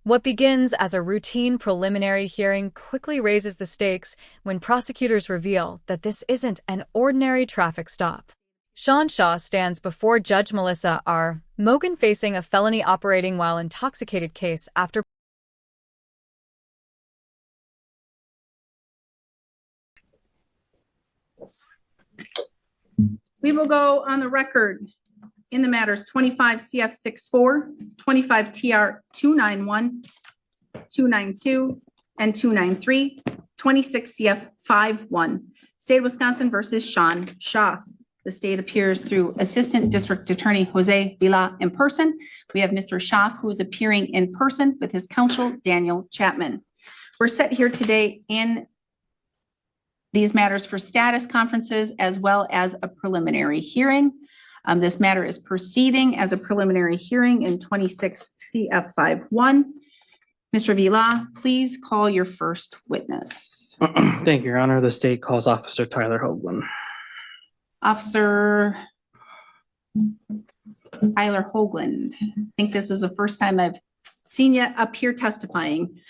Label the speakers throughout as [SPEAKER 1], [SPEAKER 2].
[SPEAKER 1] What begins as a routine preliminary hearing quickly raises the stakes when prosecutors reveal that this isn't an ordinary traffic stop. Sean Shaw stands before Judge Melissa R. Mogen facing a felony operating while intoxicated case after
[SPEAKER 2] We will go on the record in the matters 25 CF 64, 25 TR 291, 292, and 293, 26 CF 51. State of Wisconsin versus Sean Shaw. The state appears through Assistant District Attorney Jose Vila in person. We have Mr. Shaw, who is appearing in person with his counsel, Daniel Chapman. We're set here today in these matters for status conferences as well as a preliminary hearing. This matter is proceeding as a preliminary hearing in 26 CF 51. Mr. Vila, please call your first witness.
[SPEAKER 3] Thank you, Your Honor. The state calls Officer Tyler Hoagland.
[SPEAKER 2] Officer Tyler Hoagland. I think this is the first time I've seen you up here testifying.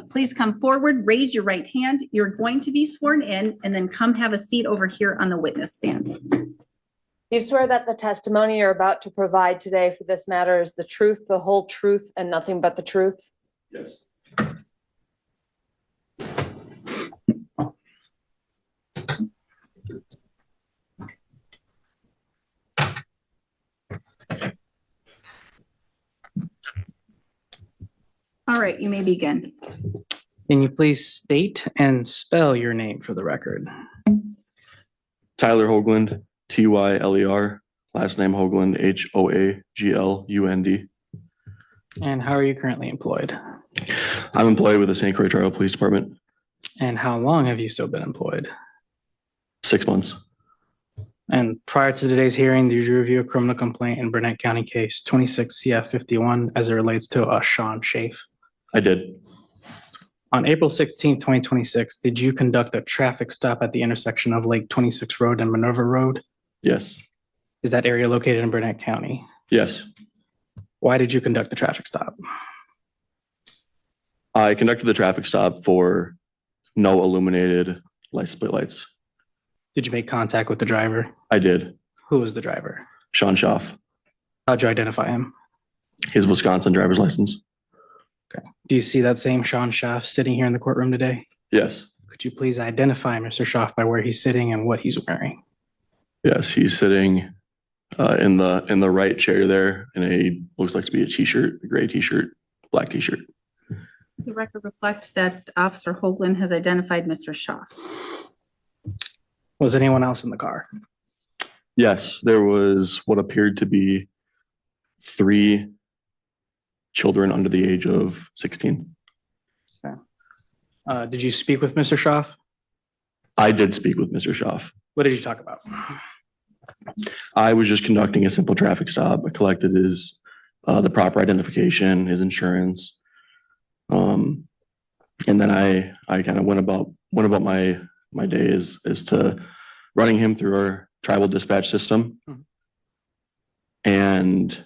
[SPEAKER 2] Please come forward, raise your right hand. You're going to be sworn in and then come have a seat over here on the witness stand.
[SPEAKER 4] You swear that the testimony you're about to provide today for this matter is the truth, the whole truth, and nothing but the truth?
[SPEAKER 5] Yes.
[SPEAKER 2] All right, you may begin.
[SPEAKER 3] Can you please state and spell your name for the record?
[SPEAKER 5] Tyler Hoagland, Tyler, last name Hoagland, Hoaglund.
[SPEAKER 3] And how are you currently employed?
[SPEAKER 5] I'm employed with the St. Croix Trial Police Department.
[SPEAKER 3] And how long have you still been employed?
[SPEAKER 5] 6 months.
[SPEAKER 3] And prior to today's hearing, did you review a criminal complaint in Burnett County case 26 CF 51 as it relates to Sean Shaff?
[SPEAKER 5] I did.
[SPEAKER 3] On April 16, 2026, did you conduct a traffic stop at the intersection of Lake 26 Road and Minerva Road?
[SPEAKER 5] Yes.
[SPEAKER 3] Is that area located in Burnett County?
[SPEAKER 5] Yes.
[SPEAKER 3] Why did you conduct the traffic stop?
[SPEAKER 5] I conducted the traffic stop for no illuminated split lights.
[SPEAKER 3] Did you make contact with the driver?
[SPEAKER 5] I did.
[SPEAKER 3] Who was the driver?
[SPEAKER 5] Sean Shaff.
[SPEAKER 3] How'd you identify him?
[SPEAKER 5] His Wisconsin driver's license.
[SPEAKER 3] Okay. Do you see that same Sean Shaff sitting here in the courtroom today?
[SPEAKER 5] Yes.
[SPEAKER 3] Could you please identify Mr. Shaff by where he's sitting and what he's wearing?
[SPEAKER 5] Yes, he's sitting in the right chair there in looks like to be a t-shirt, a gray t-shirt, black t-shirt.
[SPEAKER 2] The record reflects that Officer Hoagland has identified Mr. Shaw.
[SPEAKER 3] Was anyone else in the car?
[SPEAKER 5] Yes, there was what appeared to be 3 children under the age of 16.
[SPEAKER 3] Okay. Did you speak with Mr. Shaff?
[SPEAKER 5] I did speak with Mr. Shaff.
[SPEAKER 3] What did you talk about?
[SPEAKER 5] I was just conducting a simple traffic stop. I collected his the proper identification, his insurance, and then I kind of went about my day is to running him through our tribal dispatch system, and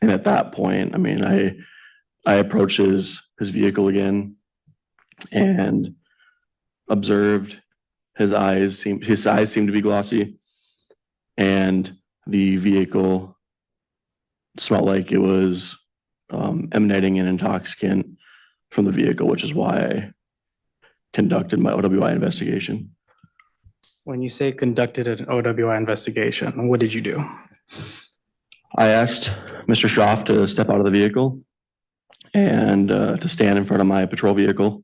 [SPEAKER 5] at that point, I mean, I approached his vehicle again and observed his eyes seemed to be glossy, and the vehicle smelled like it was emanating an intoxicant from the vehicle, which is why I conducted my OWI investigation.
[SPEAKER 3] When you say conducted an OWI investigation, what did you do?
[SPEAKER 5] I asked Mr. Shaff to step out of the vehicle and to stand in front of my patrol vehicle.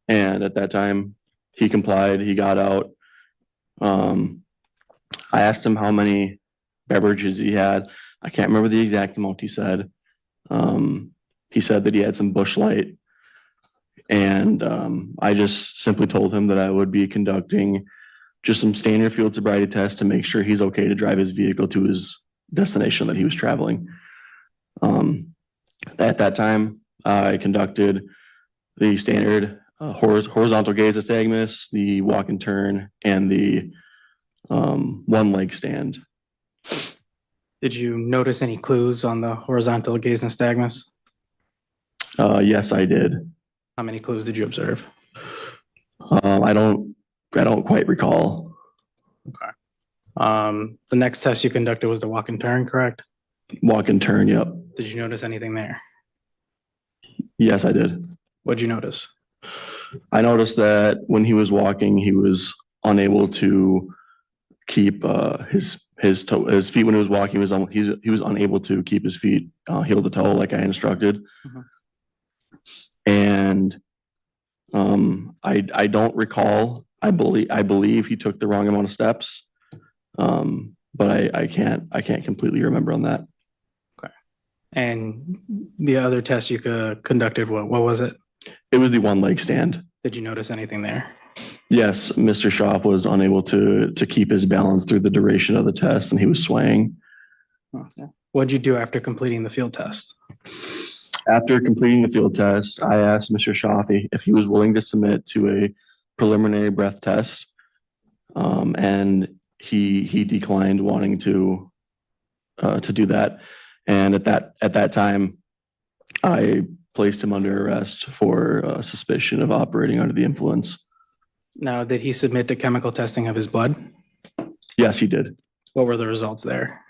[SPEAKER 5] And at that time, he complied. He got out. I asked him how many beverages he had. I can't remember the exact amount he said. He said that he had some Busch Light. And I just simply told him that I would be conducting just some standard field sobriety tests to make sure he's okay to drive his vehicle to his destination that he was traveling. At that time, I conducted the standard horizontal gaze nystagmus, the walk and turn, and the one leg stand.
[SPEAKER 3] Did you notice any clues on the horizontal gaze nystagmus?
[SPEAKER 5] Yes, I did.
[SPEAKER 3] How many clues did you observe?
[SPEAKER 5] I don't quite recall.
[SPEAKER 3] Okay. The next test you conducted was the walk and turn, correct?
[SPEAKER 5] Walk and turn, yep.
[SPEAKER 3] Did you notice anything there?
[SPEAKER 5] Yes, I did.
[SPEAKER 3] What'd you notice?
[SPEAKER 5] I noticed that when he was walking, he was unable to keep his feet when he was walking. He was unable to keep his feet heel to toe like I instructed.
[SPEAKER 3] Mhm.
[SPEAKER 5] And I don't recall. I believe he took the wrong amount of steps, but I can't completely remember on that.
[SPEAKER 3] Okay. And the other test you conducted, what was it?
[SPEAKER 5] It was the one leg stand.
[SPEAKER 3] Did you notice anything there?
[SPEAKER 5] Yes, Mr. Schaaf was unable to keep his balance through the duration of the test, and he was swaying.
[SPEAKER 3] Okay. What'd you do after completing the field test?
[SPEAKER 5] After completing the field test, I asked Mr. Schaaf if he was willing to submit to a preliminary breath test, and he declined wanting to do that. And at that time, I placed him under arrest for suspicion of operating under the influence.
[SPEAKER 3] Now, did he submit to chemical testing of his blood?
[SPEAKER 5] Yes, he did.
[SPEAKER 3] What were the results there?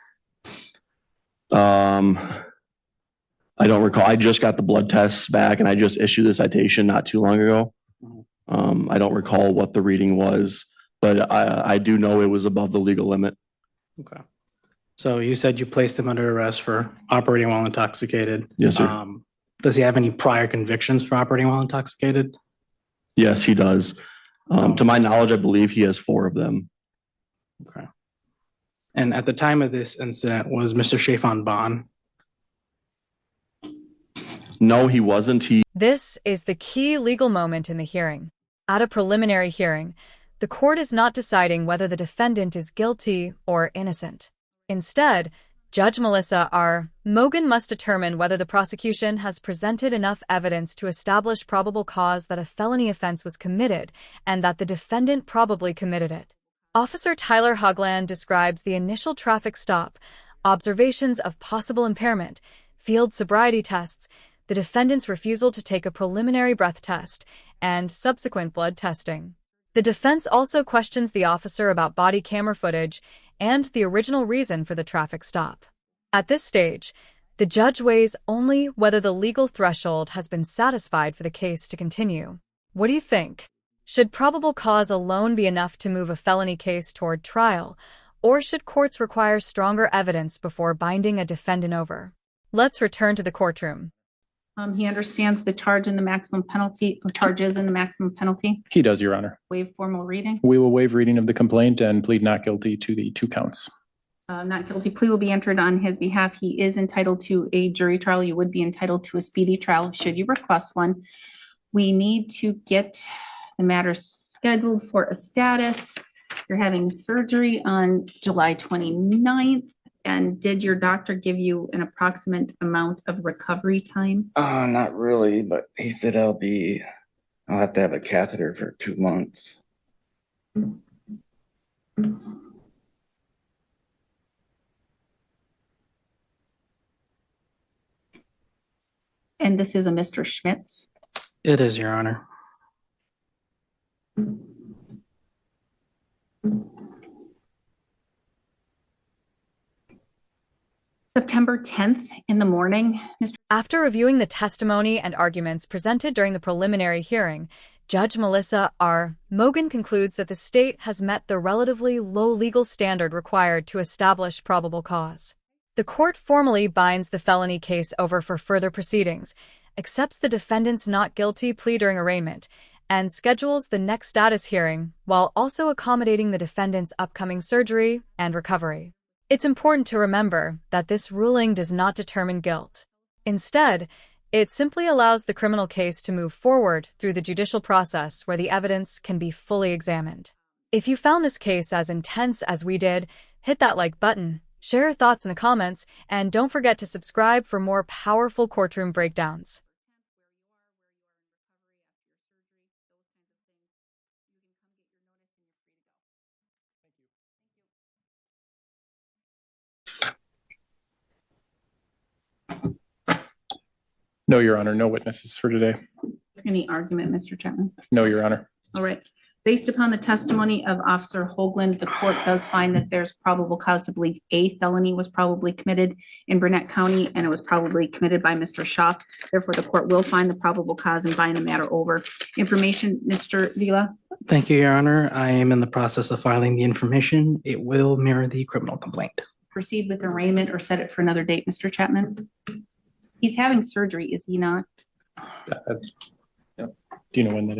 [SPEAKER 5] I don't recall. I just got the blood tests back, and I just issued the citation not too long ago. I don't recall what the reading was, but I do know it was above the legal limit.
[SPEAKER 3] Okay. So you said you placed him under arrest for operating while intoxicated.
[SPEAKER 5] Yes, sir.
[SPEAKER 3] Does he have any prior convictions for operating while intoxicated?
[SPEAKER 5] Yes, he does. To my knowledge, I believe he has 4 of them.
[SPEAKER 3] Okay. And at the time of this incident, was Mr. Schaaf on bond?
[SPEAKER 5] No, he wasn't.
[SPEAKER 1] This is the key legal moment in the hearing. At a preliminary hearing, the court is not deciding whether the defendant is guilty or innocent. Instead, Judge Melissa R. Mogen must determine whether the prosecution has presented enough evidence to establish probable cause that a felony offense was committed and that the defendant probably committed it. Officer Tyler Hogland describes the initial traffic stop, observations of possible impairment, field sobriety tests, the defendant's refusal to take a preliminary breath test, and subsequent blood testing. The defense also questions the officer about body camera footage and the original reason for the traffic stop. At this stage, the judge weighs only whether the legal threshold has been satisfied for the case to continue. What do you think? Should probable cause alone be enough to move a felony case toward trial, or should courts require stronger evidence before binding a defendant over? Let's return to the courtroom.
[SPEAKER 2] He understands the charge and the maximum penalty, or charges and the maximum penalty.
[SPEAKER 6] He does, Your Honor.
[SPEAKER 2] Waive formal reading.
[SPEAKER 6] We will waive reading of the complaint and plead not guilty to the 2 counts.
[SPEAKER 2] Not guilty plea will be entered on his behalf. He is entitled to a jury trial. You would be entitled to a speedy trial should you request one. We need to get the matter scheduled for a status. You're having surgery on July 29th. And did your doctor give you an approximate amount of recovery time?
[SPEAKER 7] Not really, but he said I'll have to have a catheter for 2 months.
[SPEAKER 2] And this is a Mr. Schmitz.
[SPEAKER 3] It is, Your Honor.
[SPEAKER 2] September 10th in the morning, Mr.
[SPEAKER 1] After reviewing the testimony and arguments presented during the preliminary hearing, Judge Melissa R. Mogen concludes that the state has met the relatively low legal standard required to establish probable cause. The court formally binds the felony case over for further proceedings, accepts the defendant's not guilty plea during arraignment, and schedules the next status hearing while also accommodating the defendant's upcoming surgery and recovery. It's important to remember that this ruling does not determine guilt. Instead, it simply allows the criminal case to move forward through the judicial process where the evidence can be fully examined. If you found this case as intense as we did, hit that like button, share your thoughts in the comments, and don't forget to subscribe for more powerful courtroom breakdowns.
[SPEAKER 6] No, Your Honor, no witnesses for today.
[SPEAKER 2] Any argument, Mr. Chapman?
[SPEAKER 6] No, Your Honor.
[SPEAKER 2] All right. Based upon the testimony of Officer Hoagland, the court does find that there's probable cause to believe a felony was probably committed in Burnett County, and it was probably committed by Mr. Schaaf. Therefore, the court will find the probable cause and bind the matter over. Information, Mr. Vila?
[SPEAKER 3] Thank you, Your Honor. I am in the process of filing the information. It will mirror the criminal complaint.
[SPEAKER 2] Proceed with arraignment or set it for another date, Mr. Chapman? He's having surgery, is he not?
[SPEAKER 6] Do you know when that is?